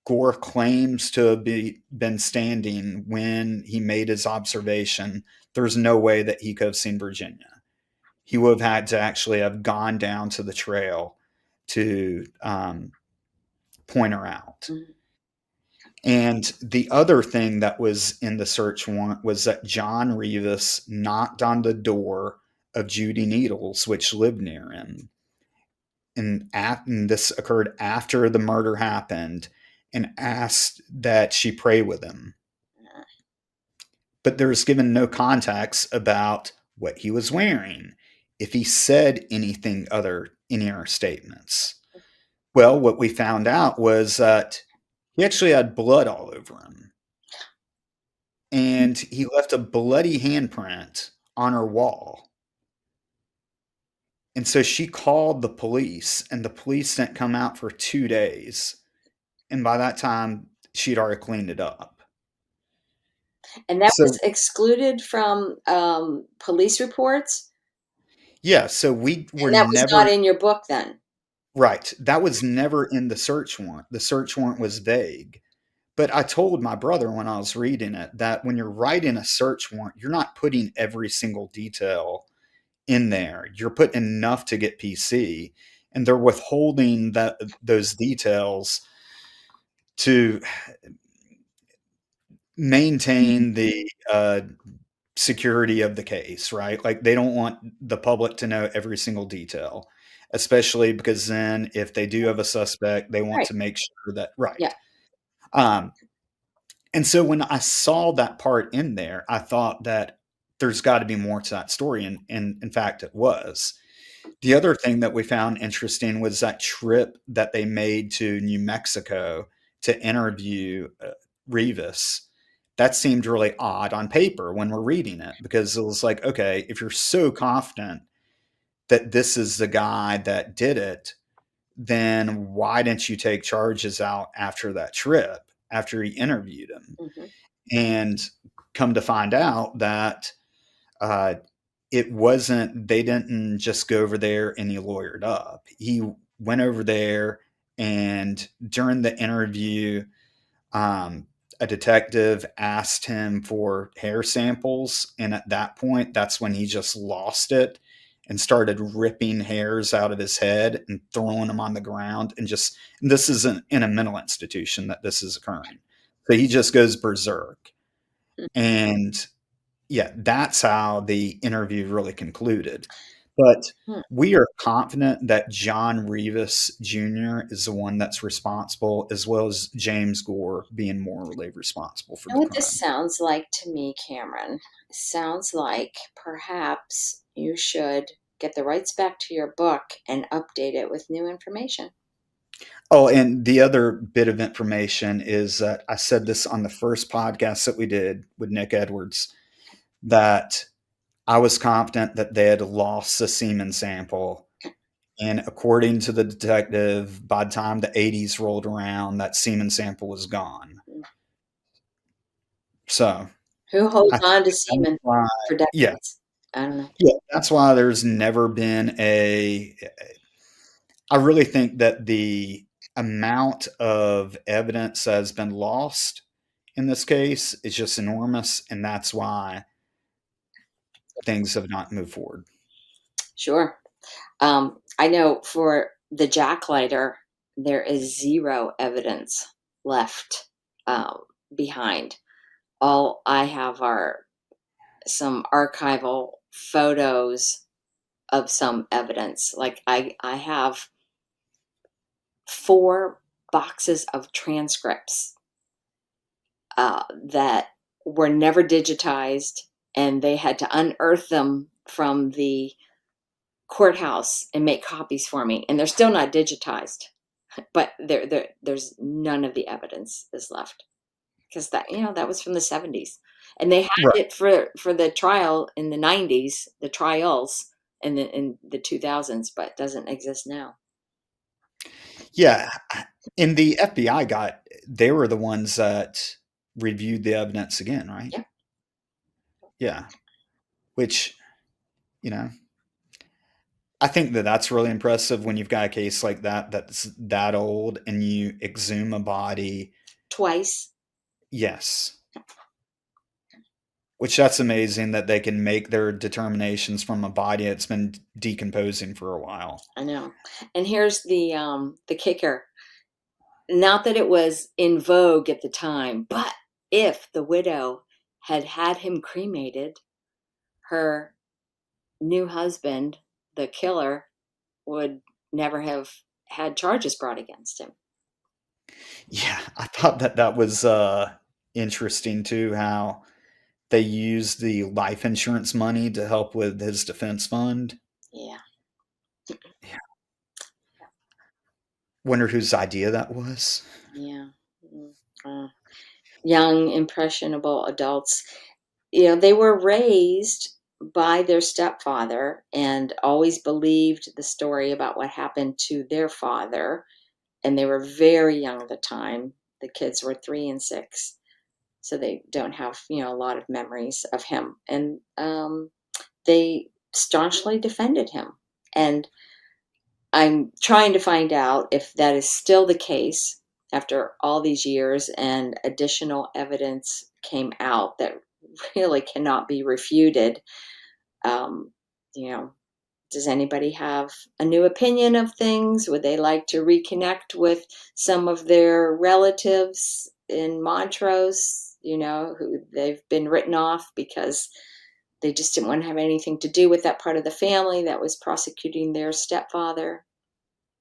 Gore claims to have been standing when he made his observation, there's no way that he could have seen Virginia. He would have had to actually have gone down to the trail to point her out. Mhm. And the other thing that was in the search warrant was that John Revis knocked on the door of Judy Needles, which lived near him. And this occurred after the murder happened, and asked that she pray with him. But there's given no context about what he was wearing, if he said anything other in our statements. Well, what we found out was that he actually had blood all over him. And he left a bloody handprint on her wall. And so she called the police, and the police didn't come out for 2 days. And by that time, she'd already cleaned it up. And that was So, excluded from police reports? yeah, so we were And that was never not in your book then? right. That was never in the search warrant. The search warrant was vague. But I told my brother when I was reading it that when you're writing a search warrant, you're not putting every single detail in there. You're putting enough to get PC, and they're withholding those details to maintain the security of the case, right? Like they don't want the public to know every single detail, especially because then if they do have a suspect, they want Right. to make sure that Yeah. right. Um, and so when I saw that part in there, I thought that there's got to be more to that story, and in fact, it was. The other thing that we found interesting was that trip that they made to New Mexico to interview Revis. That seemed really odd on paper when we're reading it, because it was like, okay, if you're so confident that this is the guy that did it, then why didn't you take charges out after that trip, after he interviewed him? Mhm. And come to find out that uh, it wasn't, they didn't just go over there and he lawyered up. He went over there, and during the interview, um, a detective asked him for hair samples. And at that point, that's when he just lost it and started ripping hairs out of his head and throwing them on the ground. And this isn't in a mental institution that this is occurring. So he just goes berserk. And yeah, that's how the interview really concluded. But Hmm. we are confident that John Revis Jr. is the one that's responsible, as well as James Gore being morally responsible for You know the what this crime. sounds like to me, Cameron? Sounds like perhaps you should get the rights back to your book and update it with new information. Oh, and the other bit of information is that I said this on the first podcast that we did with Nick Edwards, that I was confident that they had lost the semen sample. And according to the detective, by the time the 80s rolled around, that semen sample was gone. So Who I holds think on to that's semen why, for yeah, decades? I don't know. yeah, that's why there's never been I really think that the amount of evidence that has been lost in this case is just enormous, and that's why things have not moved forward. Sure. I know for the Jacklighter, there is zero evidence left behind. All I have are some archival photos of some evidence. Like I have 4 boxes of transcripts that were never digitized and they had to unearth them from the courthouse and make copies for me, and they're still not digitized, but there's none of the evidence is left, because that was from the 70s, and they had Right. it for the trial in the 90s, the trials in the 2000s, but it doesn't exist now. Yeah. And the FBI they were the ones that reviewed the evidence again, right? Yeah. Yeah. Which, you know, I think that that's really impressive when you've got a case like that that's that old and you exhume a body. Twice. Yes. Which that's amazing that they can make their determinations from a body that's been decomposing for a while. I know. And here's the kicker. Not that it was in vogue at the time, but if the widow had had him cremated, her new husband, the killer, would never have had charges brought against him. Yeah, I thought that that was interesting too, how they used the life insurance money to help with his defense fund. Yeah. Yeah. Wonder whose idea that was. Yeah. Mm. Young, impressionable adults. They were raised by their stepfather and always believed the story about what happened to their father. And they were very young at the time. The kids were 3 and 6. So they don't have, a lot of memories of him. And they staunchly defended him. And I'm trying to find out if that is still the case after all these years and additional evidence came out that really cannot be refuted. Um, you know, does anybody have a new opinion of things? Would they like to reconnect with some of their relatives in Montrose, who they've been written off because they just didn't want to have anything to do with that part of the family that was prosecuting their stepfather?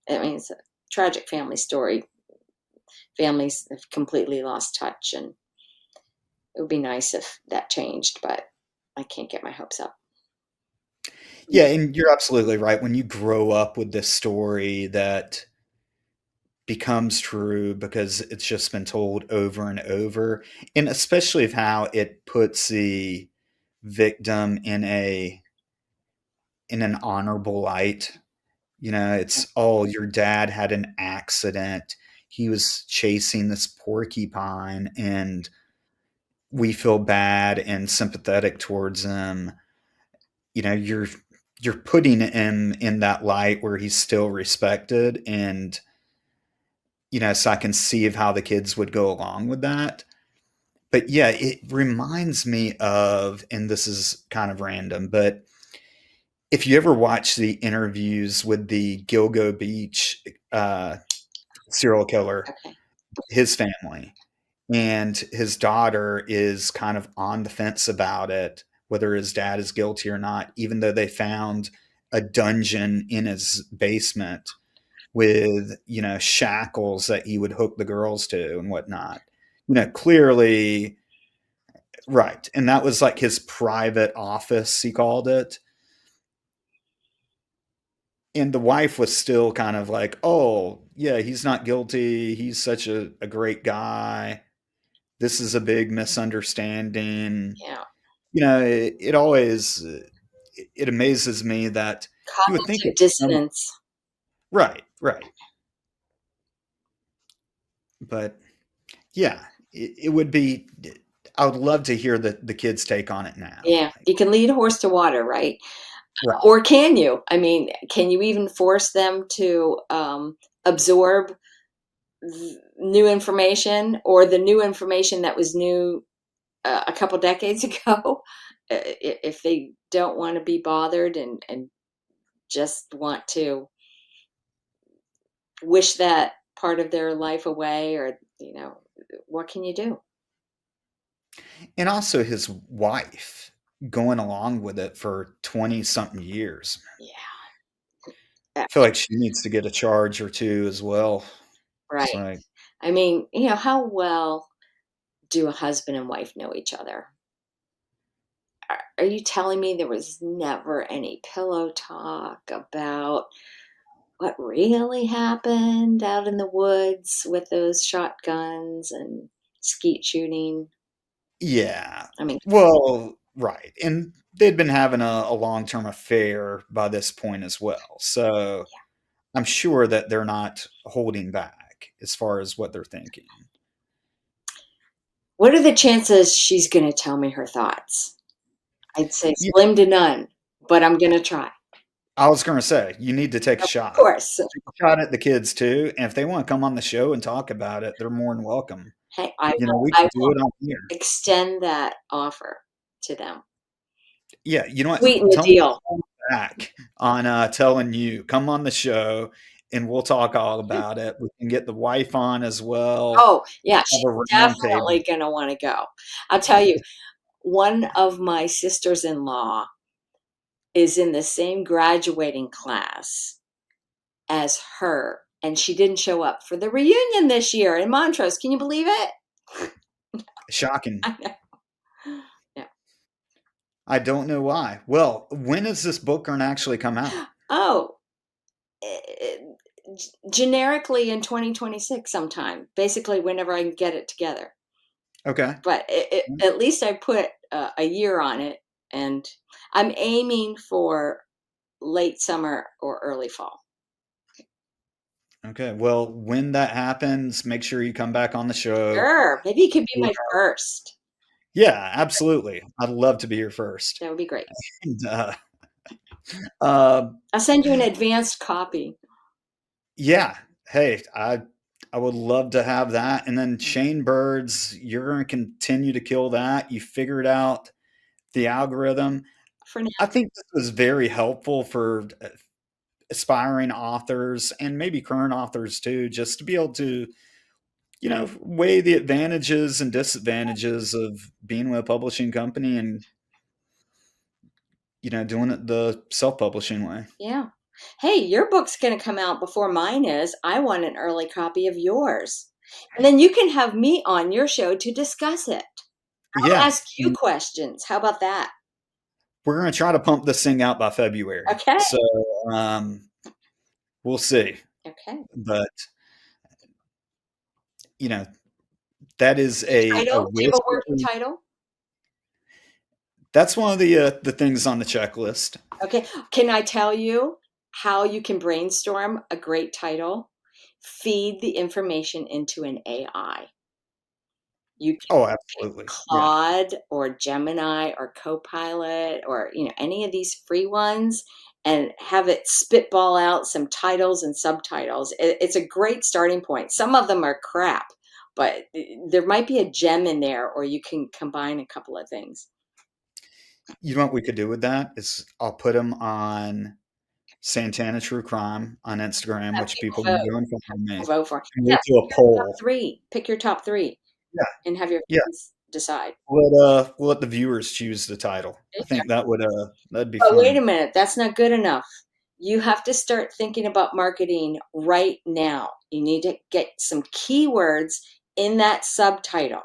I mean, it's a tragic family story. Families have completely lost touch, and it would be nice if that changed, but I can't get my hopes up. Yeah, and you're absolutely right. When you grow up with this story that becomes true because it's just been told over and over, and especially of how it puts the victim in an honorable light. It's, oh, your dad had an accident. He was chasing this porcupine, and we feel bad and sympathetic towards him. You're putting him in that light where he's still respected, and so I can see of how the kids would go along with that. But yeah, it reminds me of, and this is kind of random, but if you ever watch the interviews with the Gilgo Beach uh, serial killer, Okay. his family, and his daughter is kind of on the fence about it, whether his dad is guilty or not, even though they found a dungeon in his basement with, shackles that he would hook the girls to and whatnot. Clearly, right. And that was like his private office, he called it. And the wife was still kind of like, oh, yeah, he's not guilty. He's such a great guy. This is a big misunderstanding. Yeah. It always it amazes me that you would think Cognitive it's some dissonance. right, right. But yeah, it would be. I would love to hear the kids' take on it now. Yeah. You can lead a horse to water, right? Right. Or can you? I mean, can you even force them to absorb new information, or the new information that was new a couple decades ago? If they don't want to be bothered and just want to wish that part of their life away, or what can you do? And also his wife going along with it for 20 something years. Yeah. I feel like she needs to get a charge or two as well. It's Right. like, I mean, how well do a husband and wife know each other? Are you telling me there was never any pillow talk about what really happened out in the woods with those shotguns and skeet shooting? Yeah. I mean, Well, right. And they'd been having a long-term affair by this point as well. So I'm sure that they're not holding back as far as what they're thinking. what are the chances she's going to tell me her thoughts? I'd say Yeah, slim to none, but I'm going to try. I was going to say, you need to take a Of shot. course. Take a shot at the kids too. And if they want to come on the show and talk about it, they're more than welcome. Hey, I You know, will, we I can do will it on here. extend that offer to them. Yeah, you know what? Sweeten the Tell me deal. back on telling you, come on the show and we'll talk all about it. We can get the wife on as well. Oh, yeah, Have she's a round table. definitely gonna wanna go. I'll tell you, one of my sisters-in-law is in the same graduating class as her, and she didn't show up for the reunion this year in Montrose. Can you believe it? Shocking. I know. Yeah. I don't know why. Well, when is this book going to actually come out? Oh, generically in 2026 sometime, basically whenever I can get it together. Okay. But at least I put a year on it, and I'm aiming for late summer or early fall. Okay. Well, when that happens, make sure you come back on the show. Sure, maybe you could be my first. Yeah, absolutely. I'd love to be here first. That would be great. And, uh, I'll send you an advanced copy. yeah. Hey, I would love to have that. And then Shane Birds, you're going to continue to kill that. You figured out the algorithm. For now. I think this was very helpful for aspiring authors and maybe current authors too, just to be able to, weigh the advantages and disadvantages of being with a publishing company and, doing it the self-publishing way. Yeah. Hey, your book's gonna come out before mine is. I want an early copy of yours. And then you can have me on your show to discuss it. I'll Yeah. ask you questions. How about that? We're going to try to pump this thing out by February. Okay. So, we'll see. Okay. But, you know, that is a Title? Do you wish. have a working title? That's one of the things on the checklist. Okay. Can I tell you how you can brainstorm a great title? Feed the information into an AI. You can Oh, pick absolutely. Yeah. Claude or Gemini or Copilot or any of these free ones and have it spitball out some titles and subtitles. It's a great starting point. Some of them are crap, but there might be a gem in there, or you can combine a couple of things. You know what we could do with that is I'll put them on Santana True Crime on Instagram, Have which people people vote. can go and follow me. Vote for. And Yeah, we'll do a poll. pick your top three, Yeah, and have your yeah. friends decide. We'll let the viewers choose the title. I think that'd be But wait a fun. minute, that's not good enough. You have to start thinking about marketing right now. You need to get some keywords in that subtitle.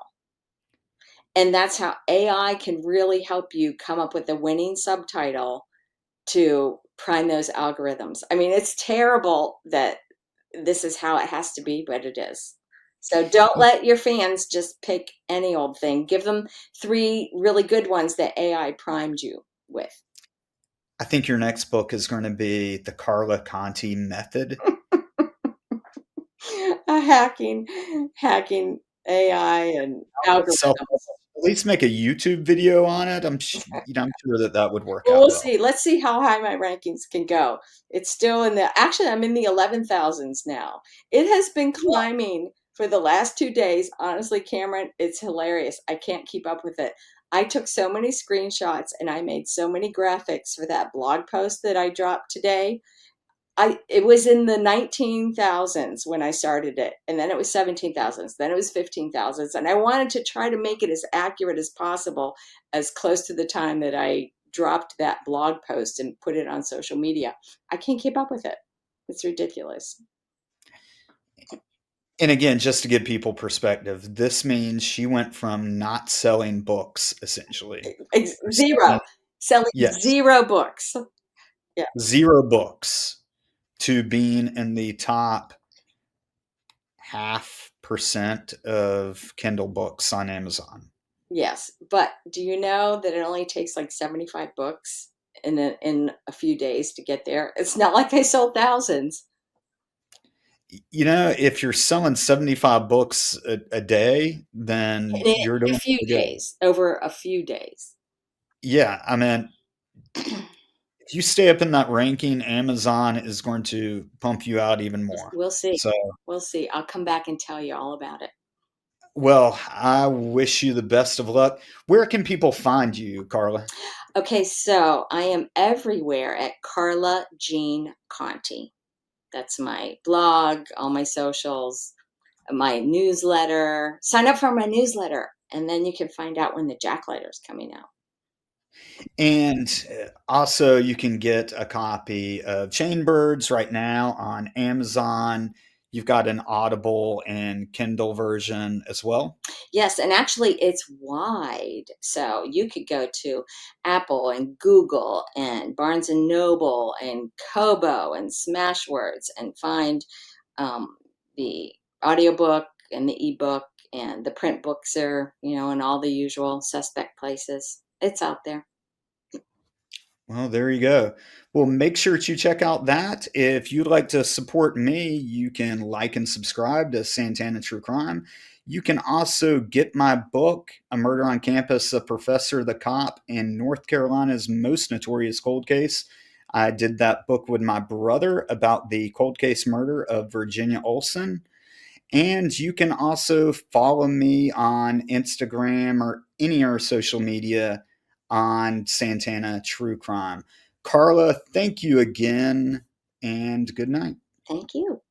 And that's how AI can really help you come up with a winning subtitle to prime those algorithms. I mean, it's terrible that this is how it has to be, but it is. So don't let your fans just pick any old thing. Give them three really good ones that AI primed you with. I think your next book is going to be the Carla Conti method. A hacking AI and Self, algorithms. at least make a YouTube video on it. I'm sure that would work Well, out we'll well. see. Let's see how high my rankings can go. It's still in the actually I'm in the 11,000s now. It has been climbing for the last 2 days. Honestly, Cameron, it's hilarious. I can't keep up with it. I took so many screenshots and I made so many graphics for that blog post that I dropped today. It was in the 19,000s when I started it, and then it was 17,000s, then it was 15,000s, and I wanted to try to make it as accurate as possible, as close to the time that I dropped that blog post and put it on social media. I can't keep up with it. It's ridiculous. And again, just to give people perspective, this means she went from not selling books, essentially, or Zero. selling, Selling yes, 0 books. Yeah. 0 books, to being in the top 0.5% of Kindle books on Amazon. Yes, but do you know that it only takes like 75 books in a few days to get there? It's not like I sold thousands. You know, if you're selling 75 books a day, then In you're a doing few pretty good. days, over a few days. Yeah, I mean, if you stay up in that ranking, Amazon is going to pump you out even more. We'll see. So, We'll see. I'll come back and tell you all about it. well, I wish you the best of luck. Where can people find you, Carla? Okay, so I am everywhere at Carla Jean Conti. That's my blog, all my socials, my newsletter. Sign up for my newsletter, and then you can find out when the Jacklighter is coming out. And also, you can get a copy of Chainbirds right now on Amazon. You've got an Audible and Kindle version as well. Yes, and actually it's wide. So you could go to Apple and Google and Barnes and Noble and Kobo and Smashwords and find um, the audiobook and the ebook, and the print books are, in all the usual suspect places. It's out there. Well, there you go. Well, make sure to check out that. If you'd like to support me, you can like and subscribe to Santana True Crime. You can also get my book, A Murder on Campus, A Professor, the Cop, and North Carolina's Most Notorious Cold Case. I did that book with my brother about the cold case murder of Virginia Olson. And you can also follow me on Instagram or any other social media on Santana True Crime. Carla, thank you again, and good night. Thank you.